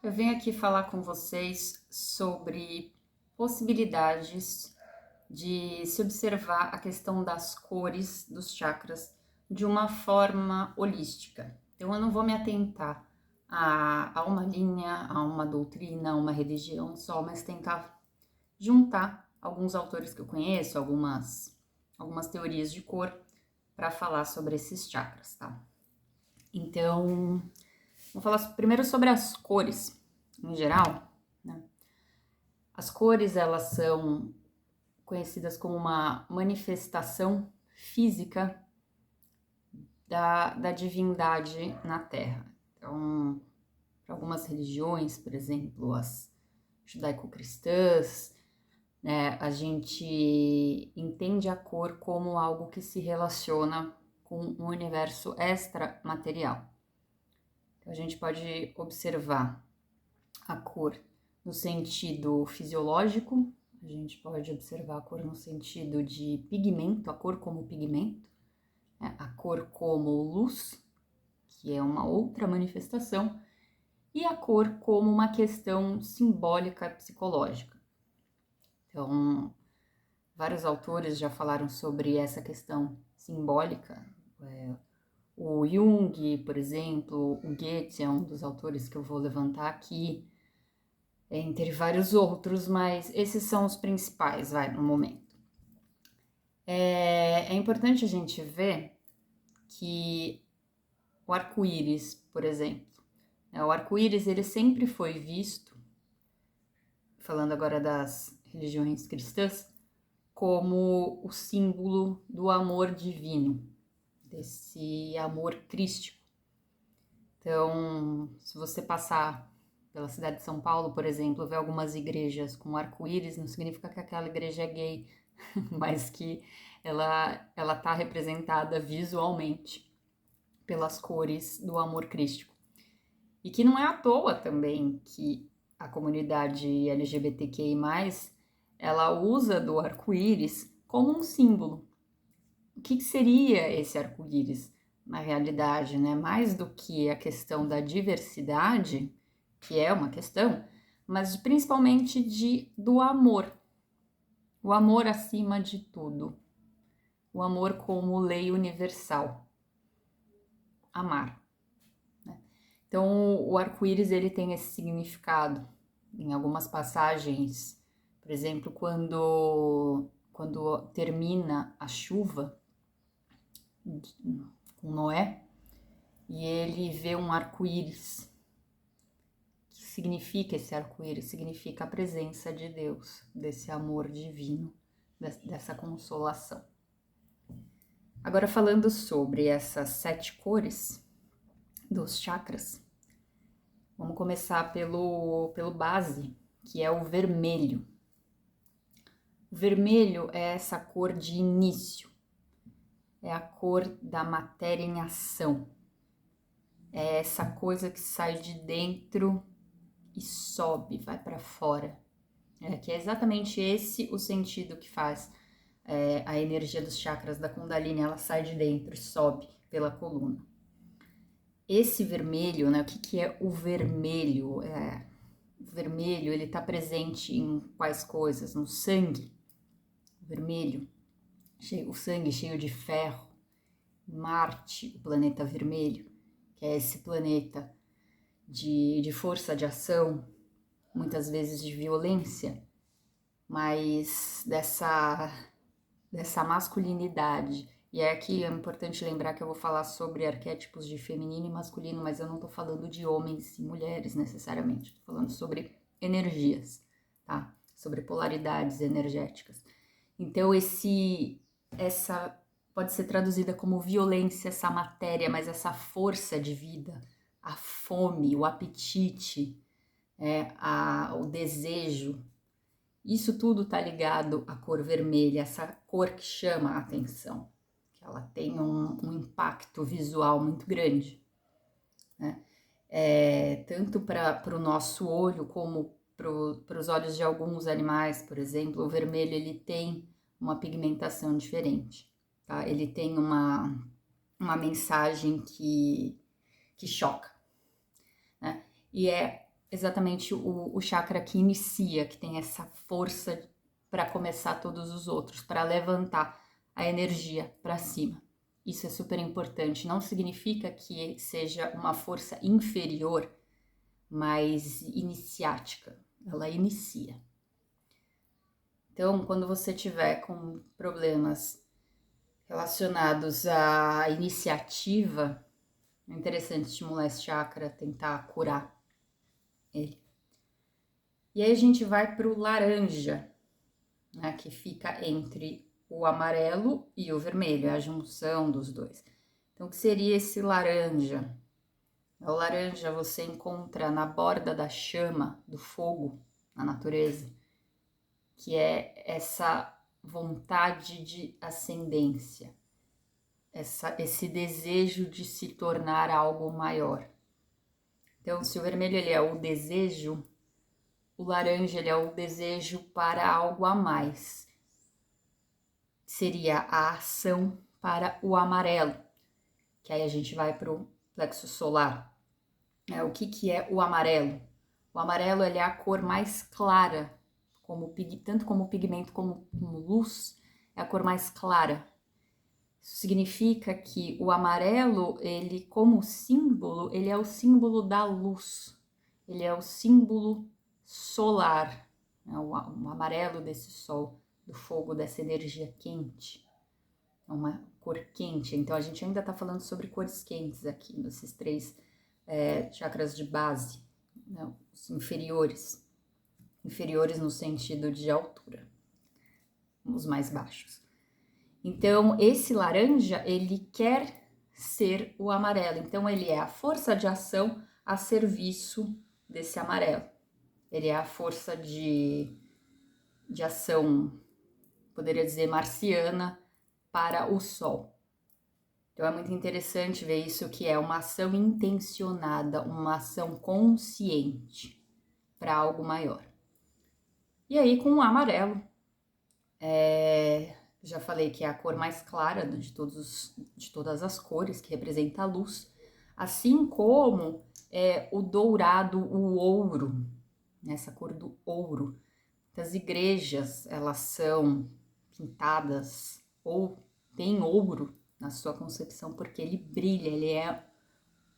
Eu venho aqui falar com vocês sobre possibilidades de se observar a questão das cores dos chakras de uma forma holística. Então, eu não vou me atentar a uma linha, a uma doutrina, a uma religião só, mas tentar juntar alguns autores que eu conheço, algumas teorias de cor, para falar sobre esses chakras, tá? Então, vou falar primeiro sobre as cores, em geral, né? As cores, elas são conhecidas como uma manifestação física da divindade na Terra. Então, para algumas religiões, por exemplo, as judaico-cristãs, né, a gente entende a cor como algo que se relaciona com um universo extramaterial. Então, a gente pode observar a cor no sentido fisiológico, a gente pode observar a cor no sentido de pigmento, a cor como pigmento, né? A cor como luz, que é uma outra manifestação, e a cor como uma questão simbólica psicológica. Então, vários autores já falaram sobre essa questão simbólica. O Jung, por exemplo, o Goethe é um dos autores que eu vou levantar aqui, entre vários outros, mas esses são os principais, no momento. É importante a gente ver que o arco-íris, por exemplo, o arco-íris ele sempre foi visto, falando agora das religiões cristãs, como o símbolo do amor divino, desse amor crístico. Então, se você passar pela cidade de São Paulo, por exemplo, ver algumas igrejas com arco-íris, não significa que aquela igreja é gay, mas que ela está representada visualmente pelas cores do amor crístico. E que não é à toa também que a comunidade LGBTQI+, ela usa do arco-íris como um símbolo. O que seria esse arco-íris na realidade, né? Mais do que a questão da diversidade, que é uma questão, mas principalmente do amor. O amor acima de tudo. O amor como lei universal. Amar. Né? Então, o arco-íris ele tem esse significado em algumas passagens. Por exemplo, quando termina a chuva com Noé e ele vê um arco-íris. O que significa esse arco-íris? Significa a presença de Deus, desse amor divino, dessa consolação. Agora, falando sobre essas 7 cores dos chakras, vamos começar pelo base, que é o vermelho. O vermelho é essa cor de início, é a cor da matéria em ação, é essa coisa que sai de dentro e sobe, vai para fora. Que é exatamente esse o sentido que faz a energia dos chakras da Kundalini, ela sai de dentro e sobe pela coluna. Esse vermelho, né, o que é o vermelho? O vermelho, ele está presente em quais coisas? No sangue, o vermelho, o sangue cheio de ferro. Marte, o planeta vermelho, que é esse planeta de força de ação, muitas vezes de violência, mas dessa masculinidade. E aqui é importante lembrar que eu vou falar sobre arquétipos de feminino e masculino, mas eu não tô falando de homens e mulheres necessariamente, tô falando sobre energias, tá? Sobre polaridades energéticas. Então essa pode ser traduzida como violência, essa matéria, mas essa força de vida, a fome, o apetite, o desejo. Isso tudo está ligado à cor vermelha, essa cor que chama a atenção, que ela tem um impacto visual muito grande, né? Tanto para o nosso olho como para os olhos de alguns animais, por exemplo, o vermelho ele tem uma pigmentação diferente, tá? Ele tem uma mensagem que choca, né? E é exatamente o chakra que inicia, que tem essa força para começar todos os outros, para levantar a energia para cima. Isso é super importante. Não significa que seja uma força inferior, mas iniciática. Ela inicia. Então, quando você tiver com problemas relacionados à iniciativa, é interessante estimular esse chakra, tentar curar ele. E aí a gente vai para o laranja, né, que fica entre o amarelo e o vermelho, é a junção dos dois. Então, o que seria esse laranja? O laranja você encontra na borda da chama, do fogo, na natureza, que é essa vontade de ascendência, esse desejo de se tornar algo maior. Então, se o vermelho ele é o desejo, o laranja ele é o desejo para algo a mais. Seria a ação para o amarelo, que aí a gente vai para o plexo solar. O que é o amarelo? O amarelo ele é a cor mais clara, tanto como pigmento como luz, é a cor mais clara. Isso significa que o amarelo, ele como símbolo, ele é o símbolo da luz, ele é o símbolo solar, né? O amarelo desse sol, do fogo, dessa energia quente, é uma cor quente. Então a gente ainda está falando sobre cores quentes aqui, nesses três chakras de base, né? Os inferiores no sentido de altura, os mais baixos. Então, esse laranja, ele quer ser o amarelo. Então, ele é a força de ação a serviço desse amarelo. Ele é a força de ação, poderia dizer, marciana para o Sol. Então, é muito interessante ver isso, que é uma ação intencionada, uma ação consciente para algo maior. E aí, com o amarelo, já falei que é a cor mais clara de todas as cores, que representa a luz, assim como o dourado, o ouro, essa cor do ouro. As igrejas, elas são pintadas ou tem ouro na sua concepção, porque ele brilha, ele é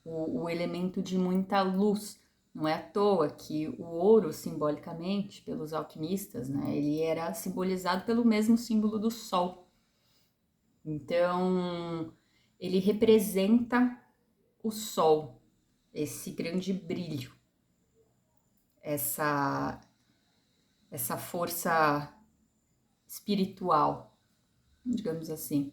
o elemento de muita luz. Não é à toa que o ouro, simbolicamente, pelos alquimistas, né, ele era simbolizado pelo mesmo símbolo do sol. Então, ele representa o sol, esse grande brilho, essa força espiritual, digamos assim.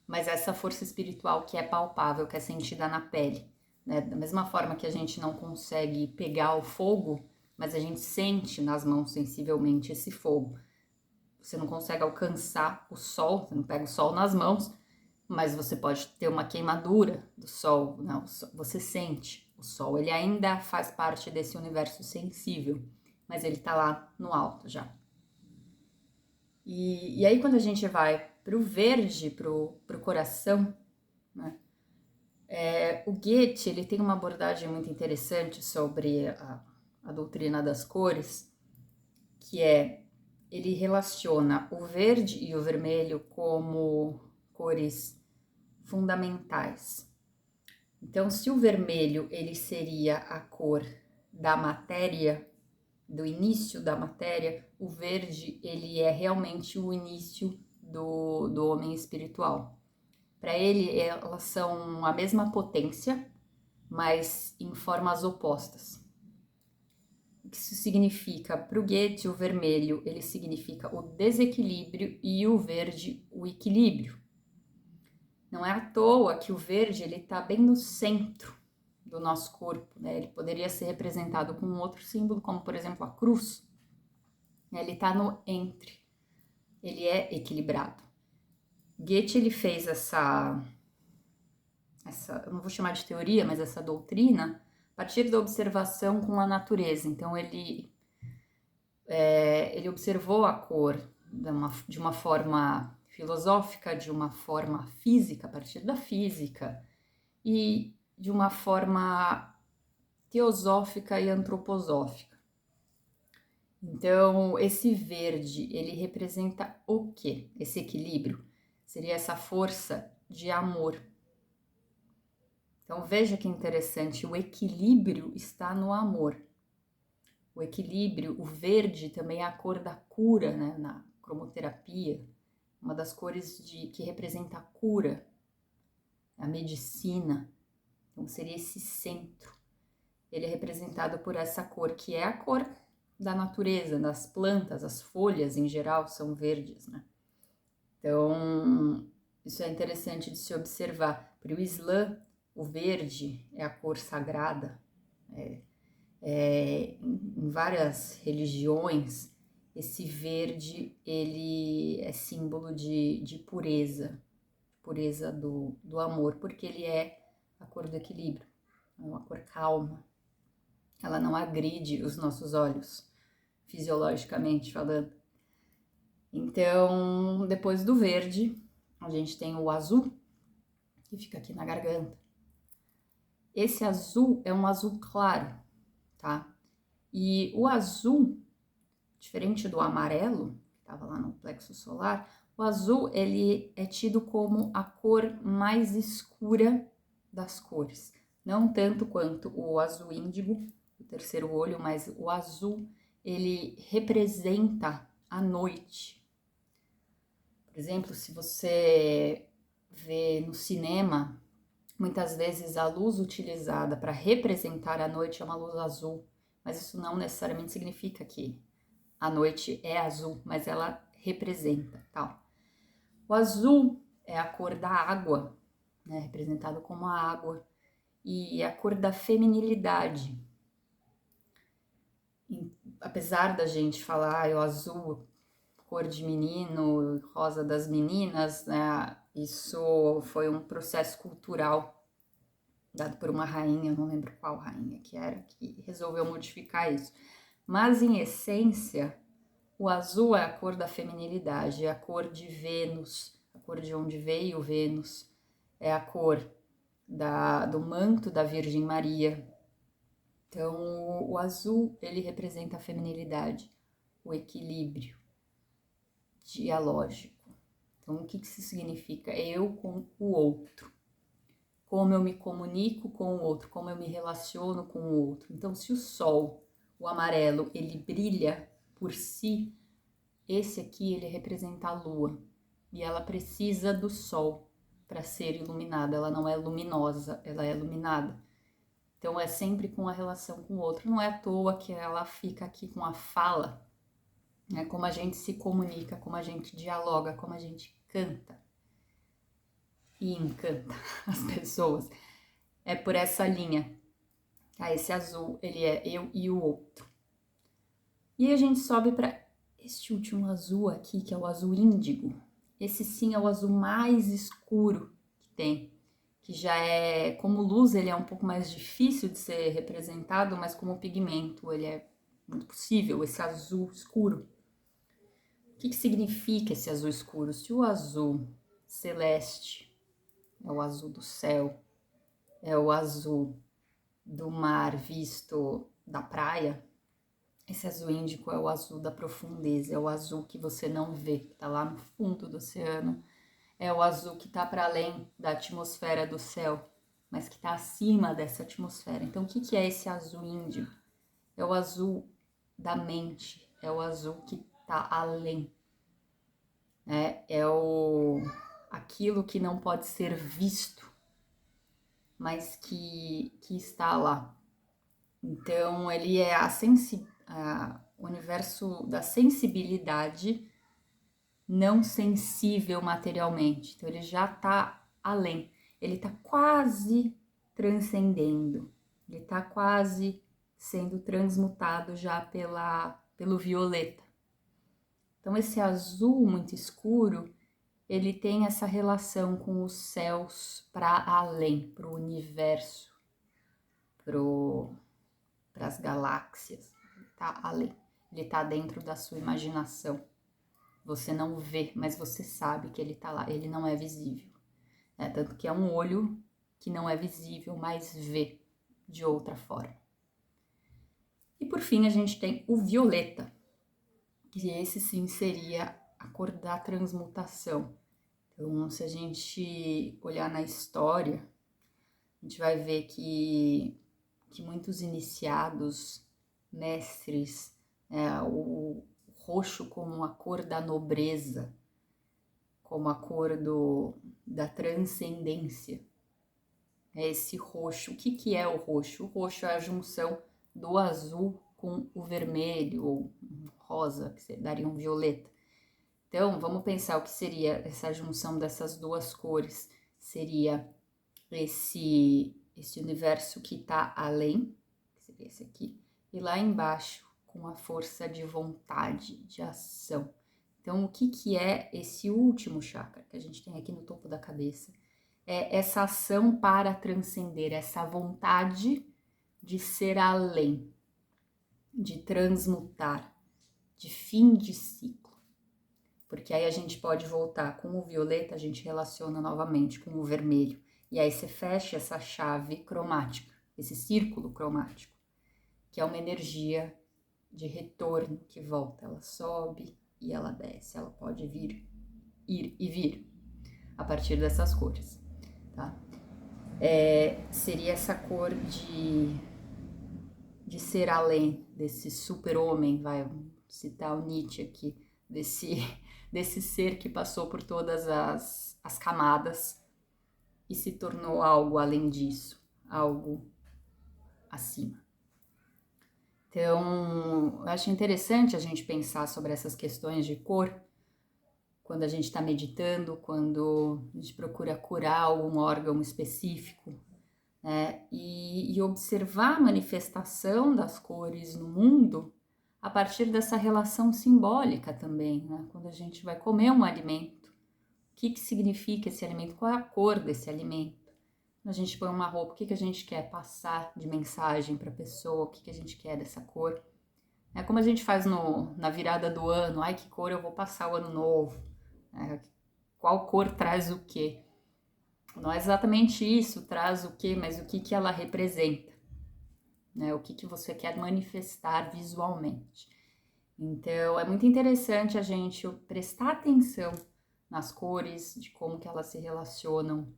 Mas essa força espiritual que é palpável, que é sentida na pele. Né? Da mesma forma que a gente não consegue pegar o fogo, mas a gente sente nas mãos sensivelmente esse fogo. Você não consegue alcançar o sol, você não pega o sol nas mãos, mas você pode ter uma queimadura do sol, né? Você sente o sol, ele ainda faz parte desse universo sensível, mas ele tá lá no alto já. E aí quando a gente vai pro verde, pro coração, né? O Goethe, ele tem uma abordagem muito interessante sobre a doutrina das cores, que ele relaciona o verde e o vermelho como cores fundamentais. Então, se o vermelho ele seria a cor da matéria, do início da matéria, o verde ele é realmente o início do homem espiritual. Para ele, elas são a mesma potência, mas em formas opostas. O que isso significa? Para o Goethe, o vermelho ele significa o desequilíbrio e o verde o equilíbrio. Não é à toa que o verde ele está bem no centro do nosso corpo, né? Ele poderia ser representado com um outro símbolo, como por exemplo a cruz. Ele está no entre, ele é equilibrado. Goethe ele fez essa, eu não vou chamar de teoria, mas essa doutrina a partir da observação com a natureza. Então ele observou a cor de uma forma filosófica, de uma forma física, a partir da física, e de uma forma teosófica e antroposófica. Então, esse verde, ele representa o quê? Esse equilíbrio seria essa força de amor. Então, veja que interessante, o equilíbrio está no amor. O equilíbrio, o verde também é a cor da cura, né? Na cromoterapia, uma das cores que representa a cura, a medicina. Então, seria esse centro. Ele é representado por essa cor, que é a cor da natureza, das plantas, as folhas em geral são verdes, né? Então, isso é interessante de se observar. Para o Islã, o verde é a cor sagrada. Em várias religiões, esse verde ele é símbolo de pureza, pureza do amor, porque ele é a cor do equilíbrio, é uma cor calma. Ela não agride os nossos olhos, fisiologicamente falando. Então, depois do verde, a gente tem o azul, que fica aqui na garganta. Esse azul é um azul claro, tá? E o azul, diferente do amarelo, que estava lá no plexo solar, o azul ele é tido como a cor mais escura das cores. Não tanto quanto o azul índigo, o terceiro olho, mas o azul ele representa a noite. Por exemplo, se você vê no cinema, muitas vezes a luz utilizada para representar a noite é uma luz azul, mas isso não necessariamente significa que a noite é azul, mas ela representa, tal. O azul é a cor da água, né, representado como a água, e a cor da feminilidade. Apesar da gente falar o azul, cor de menino, rosa das meninas, né, isso foi um processo cultural dado por uma rainha, não lembro qual rainha que era, que resolveu modificar isso. Mas, em essência, o azul é a cor da feminilidade, é a cor de Vênus, a cor de onde veio Vênus, é a cor do manto da Virgem Maria. Então, o azul, ele representa a feminilidade, o equilíbrio dialógico. Então, o que isso significa? Eu com o outro. Como eu me comunico com o outro, como eu me relaciono com o outro. Então, se o sol, o amarelo, ele brilha por si, esse aqui, ele representa a lua. E ela precisa do sol para ser iluminada. Ela não é luminosa, ela é iluminada. Então, é sempre com a relação com o outro. Não é à toa que ela fica aqui com a fala, né? Como a gente se comunica, como a gente dialoga, como a gente canta e encanta as pessoas. É por essa linha. Tá? Esse azul, ele é eu e o outro. E a gente sobe para este último azul aqui, que é o azul índigo. Esse sim é o azul mais escuro que tem, que já é, como luz, ele é um pouco mais difícil de ser representado, mas como pigmento, ele é muito possível, esse azul escuro. O que significa esse azul escuro? Se o azul celeste é o azul do céu, é o azul do mar visto da praia, esse azul índico é o azul da profundeza, é o azul que você não vê, que tá lá no fundo do oceano, é o azul que tá para além da atmosfera do céu, mas que tá acima dessa atmosfera. Então, o que é esse azul índigo? É o azul da mente, é o azul que tá além, né? É aquilo que não pode ser visto, mas que está lá. Então, ele é o universo da sensibilidade não sensível materialmente. Então, ele já está além. Ele está quase transcendendo. Ele está quase sendo transmutado já pelo violeta. Então, esse azul muito escuro, ele tem essa relação com os céus para além, para o universo, para as galáxias, tá além. Ele tá dentro da sua imaginação. Você não vê, mas você sabe que ele tá lá. Ele não é visível. Tanto que é um olho que não é visível, mas vê de outra forma. por fim, a gente tem o violeta, que esse sim seria a cor da transmutação. Então, se a gente olhar na história, a gente vai ver que muitos iniciados, mestres, o roxo como a cor da nobreza, como a cor da transcendência. É esse roxo. O que é o roxo? O roxo é a junção do azul com o vermelho, ou rosa, que daria um violeta. Então, vamos pensar o que seria essa junção dessas duas cores. Seria esse universo que está além, que seria esse aqui, e lá embaixo, com a força de vontade, de ação. Então, o que é esse último chakra que a gente tem aqui no topo da cabeça? É essa ação para transcender, essa vontade de ser além, de transmutar, de fim de ciclo. Porque aí a gente pode voltar com o violeta, a gente relaciona novamente com o vermelho. E aí você fecha essa chave cromática, esse círculo cromático, que é uma energia de retorno que volta. Ela sobe e ela desce, ela pode vir, ir e vir a partir dessas cores, tá? Seria essa cor de ser além, desse super-homem, vai citar o Nietzsche aqui, desse ser que passou por todas as camadas e se tornou algo além disso, algo acima. Então, eu acho interessante a gente pensar sobre essas questões de cor quando a gente está meditando, quando a gente procura curar algum órgão específico, né? E observar a manifestação das cores no mundo a partir dessa relação simbólica também, né? Quando a gente vai comer um alimento, o que significa esse alimento? Qual é a cor desse alimento? Quando a gente põe uma roupa, o que a gente quer passar de mensagem para a pessoa? O que a gente quer dessa cor? É como a gente faz na virada do ano. Ai, que cor eu vou passar o ano novo? Qual cor traz o quê? Não é exatamente isso, traz o quê, mas o que ela representa. Né? O que você quer manifestar visualmente. Então, é muito interessante a gente prestar atenção nas cores, de como que elas se relacionam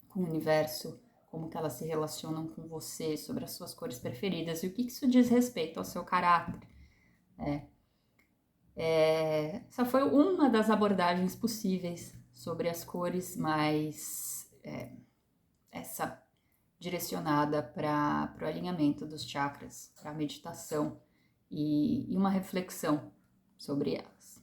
com o universo, como que elas se relacionam com você, sobre as suas cores preferidas e o que isso diz respeito ao seu caráter. Essa foi uma das abordagens possíveis sobre as cores, mas essa direcionada para o alinhamento dos chakras, para a meditação e uma reflexão sobre elas.